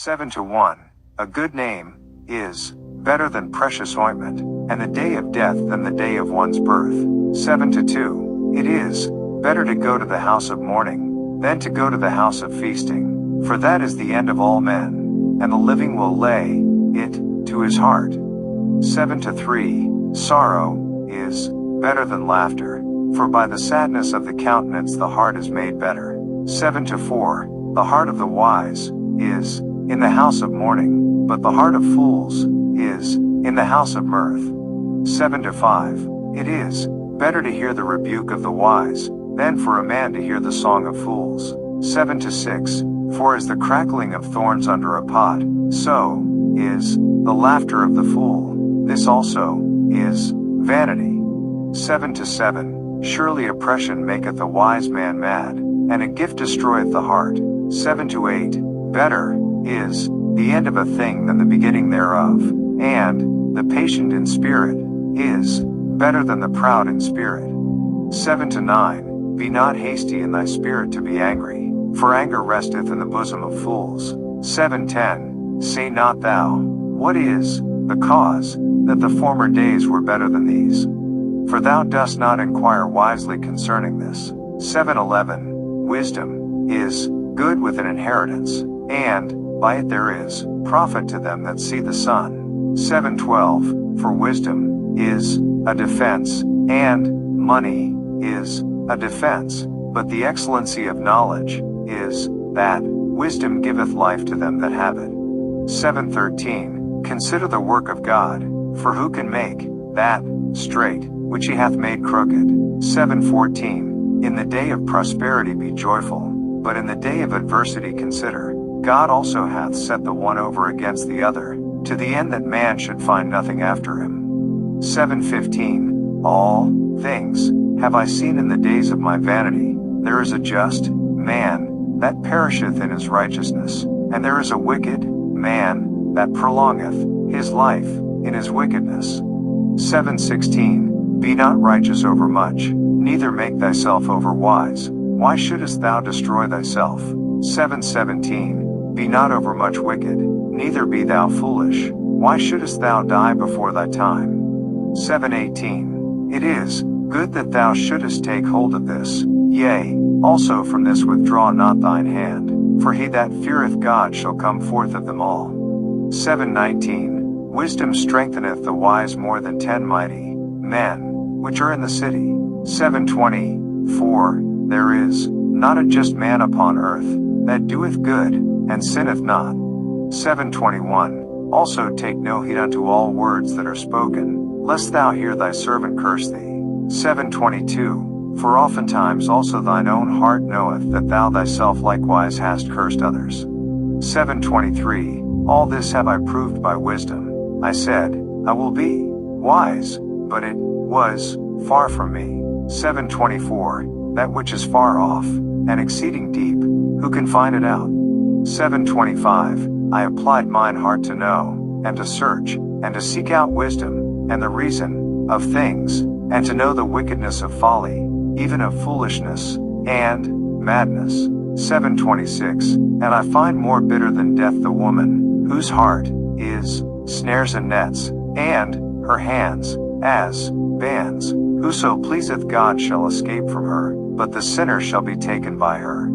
7 to 1. A good name is better than precious ointment, and the day of death than the day of one's birth. 7 to 2. It is better to go to the house of mourning than to go to the house of feasting, for that is the end of all men, and the living will lay it to his heart. 7 to 3. Sorrow is better than laughter, for by the sadness of the countenance the heart is made better. 7 to 4. The heart of the wise is in the house of mourning, but the heart of fools is in the house of mirth. 7 to 5. It is better to hear the rebuke of the wise than for a man to hear the song of fools. 7 to 6. For as the crackling of thorns under a pot, so is the laughter of the fool. This also is vanity. 7 to 7. Surely oppression maketh a wise man mad, and a gift destroyeth the heart. 7 to 8. Better is the end of a thing than the beginning thereof, and the patient in spirit is better than the proud in spirit. 7 to 9. Be not hasty in thy spirit to be angry, for anger resteth in the bosom of fools. 7:10. Say not thou, what is the cause that the former days were better than these? For thou dost not inquire wisely concerning this. 7:11. Wisdom is good with an inheritance, and by it there is profit to them that see the sun. 7:12. For wisdom is a defense, and money is a defense, but the excellency of knowledge is that wisdom giveth life to them that have it. 7:13. Consider the work of God, for who can make that straight which he hath made crooked? 7:14. In the day of prosperity be joyful, but in the day of adversity consider, God also hath set the one over against the other, to the end that man should find nothing after him. 7:15. All things have I seen in the days of my vanity. There is a just man that perisheth in his righteousness, and there is a wicked man that prolongeth his life in his wickedness. 7:16. Be not righteous over much, neither make thyself over wise. Why shouldest thou destroy thyself? 7:17. Be not over much wicked, neither be thou foolish. Why shouldest thou die before thy time? 7:18. It is good that thou shouldest take hold of this, yea, also from this withdraw not thine hand, for he that feareth God shall come forth of them all. 7:19. Wisdom strengtheneth the wise more than 10 mighty men, which are in the city. 7:20. For there is not a just man upon earth, that doeth good, and sinneth not. 7:21. Also take no heed unto all words that are spoken, lest thou hear thy servant curse thee. 7:22. For oftentimes also thine own heart knoweth that thou thyself likewise hast cursed others. 7:23. All this have I proved by wisdom. I said, I will be wise, but it was far from me. 7:24. That which is far off, and exceeding deep, who can find it out? 7:25. I applied mine heart to know, and to search, and to seek out wisdom, and the reason of things, and to know the wickedness of folly, even of foolishness, and madness. 7:26. And I find more bitter than death the woman, whose heart is snares and nets, and her hands as bands. Whoso pleaseth God shall escape from her, but the sinner shall be taken by her.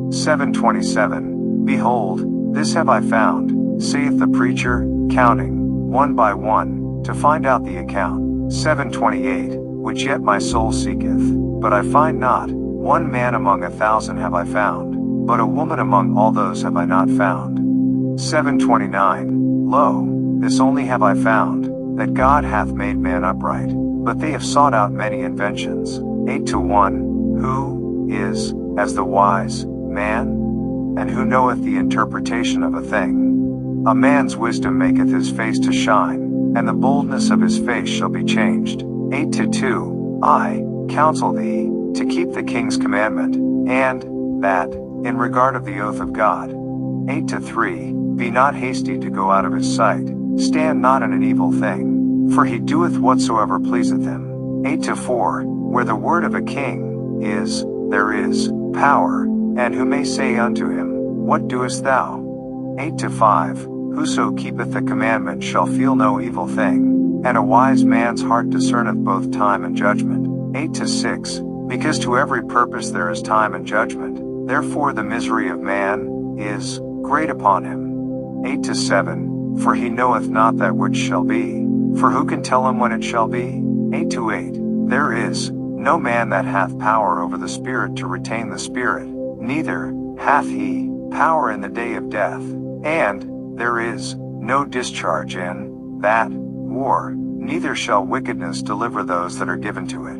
7:27. Behold, this have I found, saith the preacher, counting, one by one, to find out the account. 7:28. Which yet my soul seeketh, but I find not. One man among 1,000 have I found, but a woman among all those have I not found. 7:29. Lo, this only have I found, that God hath made man upright, but they have sought out many inventions. 8 to 1. Who is as the wise man? And who knoweth the interpretation of a thing? A man's wisdom maketh his face to shine, and the boldness of his face shall be changed. 8 to 2. I counsel thee to keep the king's commandment, and that, in regard of the oath of God. 8 to 3. Be not hasty to go out of his sight, stand not in an evil thing, for he doeth whatsoever pleaseth him. 8 to 4. Where the word of a king is, there is power, and who may say unto him, What doest thou? 8-5, whoso keepeth the commandment shall feel no evil thing, and a wise man's heart discerneth both time and judgment. 8-6, because to every purpose there is time and judgment, therefore the misery of man is great upon him. 8-7, for he knoweth not that which shall be, for who can tell him when it shall be? 8-8, there is no man that hath power over the Spirit to retain the Spirit, neither hath he power in the day of death, and there is no discharge in that war, neither shall wickedness deliver those that are given to it.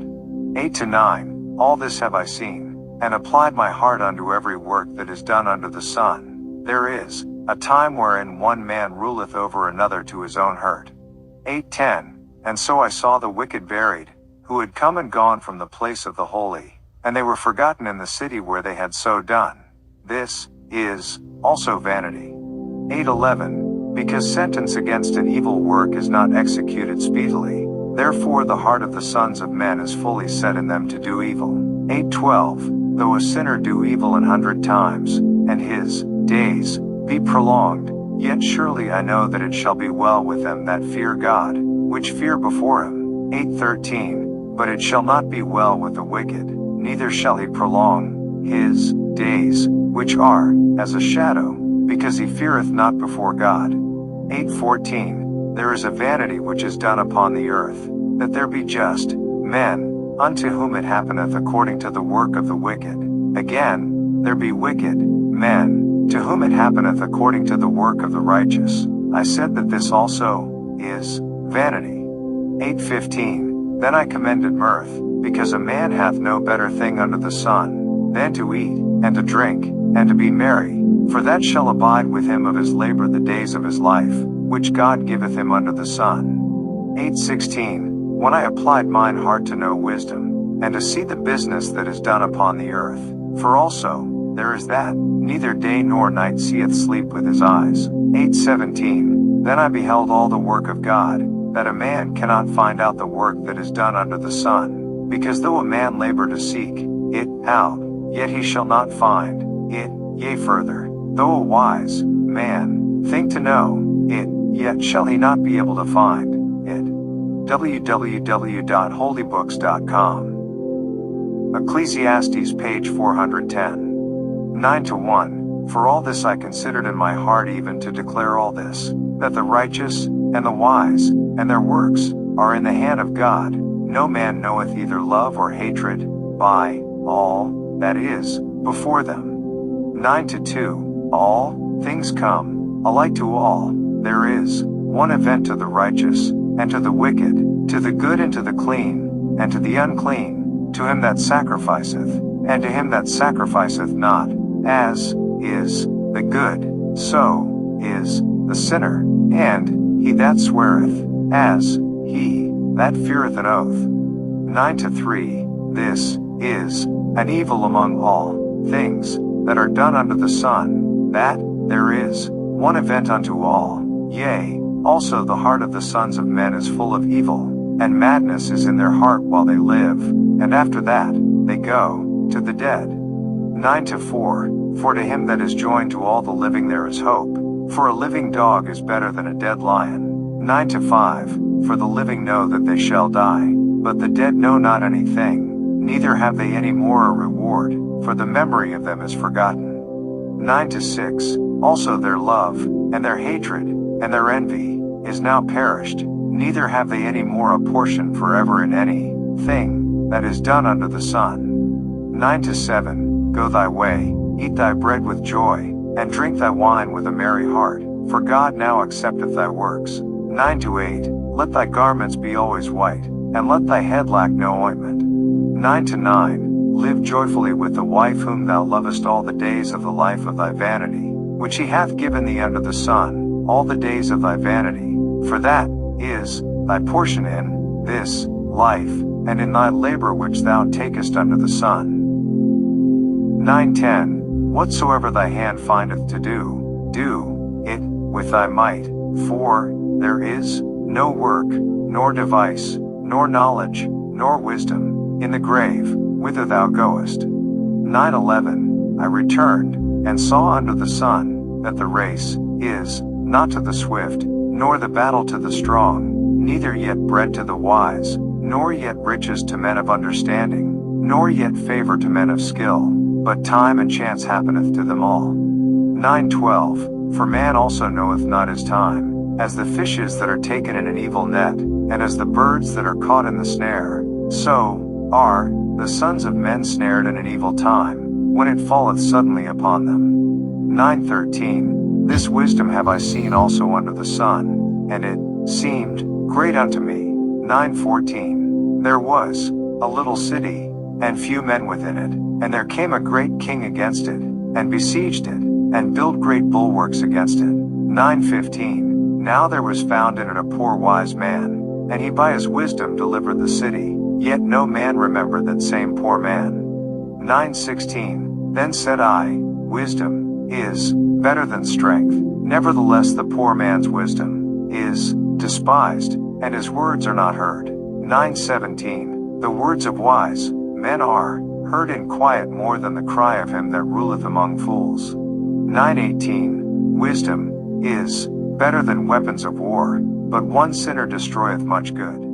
8-9, all this have I seen, and applied my heart unto every work that is done under the sun. There is a time wherein one man ruleth over another to his own hurt. 8-10, and so I saw the wicked buried, who had come and gone from the place of the holy, and they were forgotten in the city where they had so done. This is also vanity. 8-11, because sentence against an evil work is not executed speedily, therefore the heart of the sons of men is fully set in them to do evil. 8-12, though a sinner do evil 100 times, and his days be prolonged, yet surely I know that it shall be well with them that fear God, which fear before him. 8-13, but it shall not be well with the wicked, neither shall he prolong his days, which are as a shadow, because he feareth not before God. 8-14, there is a vanity which is done upon the earth, that there be just men, unto whom it happeneth according to the work of the wicked. Again, there be wicked men, to whom it happeneth according to the work of the righteous. I said that this also is vanity. 8-15, then I commended mirth, because a man hath no better thing under the sun, than to eat, and to drink, and to be merry, for that shall abide with him of his labor the days of his life, which God giveth him under the sun. 8-16, when I applied mine heart to know wisdom, and to see the business that is done upon the earth, for also there is that neither day nor night seeth sleep with his eyes. 8-17, then I beheld all the work of God, that a man cannot find out the work that is done under the sun, because though a man labor to seek it out, yet he shall not find it. Yea further, though a wise man think to know it, yet shall he not be able to find it. www.holybooks.com. Ecclesiastes page 410. 9-1, for all this I considered in my heart even to declare all this, that the righteous, and the wise, and their works, are in the hand of God. No man knoweth either love or hatred, by all that is before them. 9-2, all things come alike to all. There is one event to the righteous, and to the wicked, to the good and to the clean, and to the unclean, to him that sacrificeth, and to him that sacrificeth not, as is the good, so is the sinner, and he that sweareth, as he that feareth an oath. 9-3, this is an evil among all things that are done under the sun, that there is one event unto all. Yea, also the heart of the sons of men is full of evil, and madness is in their heart while they live, and after that, they go to the dead. 9-4, for to him that is joined to all the living there is hope, for a living dog is better than a dead lion. 9-5, for the living know that they shall die, but the dead know not anything, neither have they any more a reward, for the memory of them is forgotten. 9-6, also their love, and their hatred, and their envy, is now perished, neither have they any more a portion forever in any thing that is done under the sun. 9-7, go thy way, eat thy bread with joy, and drink thy wine with a merry heart, for God now accepteth thy works. 9-8, let thy garments be always white, and let thy head lack no ointment. 9-9, live joyfully with the wife whom thou lovest all the days of the life of thy vanity, which he hath given thee under the sun, all the days of thy vanity, for that is thy portion in this life, and in thy labor which thou takest under the sun. 9-10, whatsoever thy hand findeth to do, do it with thy might, for there is no work, nor device, nor knowledge, nor wisdom, in the grave, whither thou goest. 9-11, I returned, and saw under the sun, that the race is not to the swift, nor the battle to the strong, neither yet bread to the wise, nor yet riches to men of understanding, nor yet favor to men of skill, but time and chance happeneth to them all. 9:12 For man also knoweth not his time, as the fishes that are taken in an evil net, and as the birds that are caught in the snare, so are the sons of men snared in an evil time, when it falleth suddenly upon them. 9:13 This wisdom have I seen also under the sun, and it seemed great unto me. 9:14 There was a little city, and few men within it, and there came a great king against it, and besieged it, and built great bulwarks against it. 9:15 Now there was found in it a poor wise man, and he by his wisdom delivered the city, yet no man remembered that same poor man. 9:16 Then said I, Wisdom is better than strength. Nevertheless the poor man's wisdom is despised, and his words are not heard. 9:17 The words of wise men are heard in quiet more than the cry of him that ruleth among fools. 9:18 Wisdom is better than weapons of war, but one sinner destroyeth much good.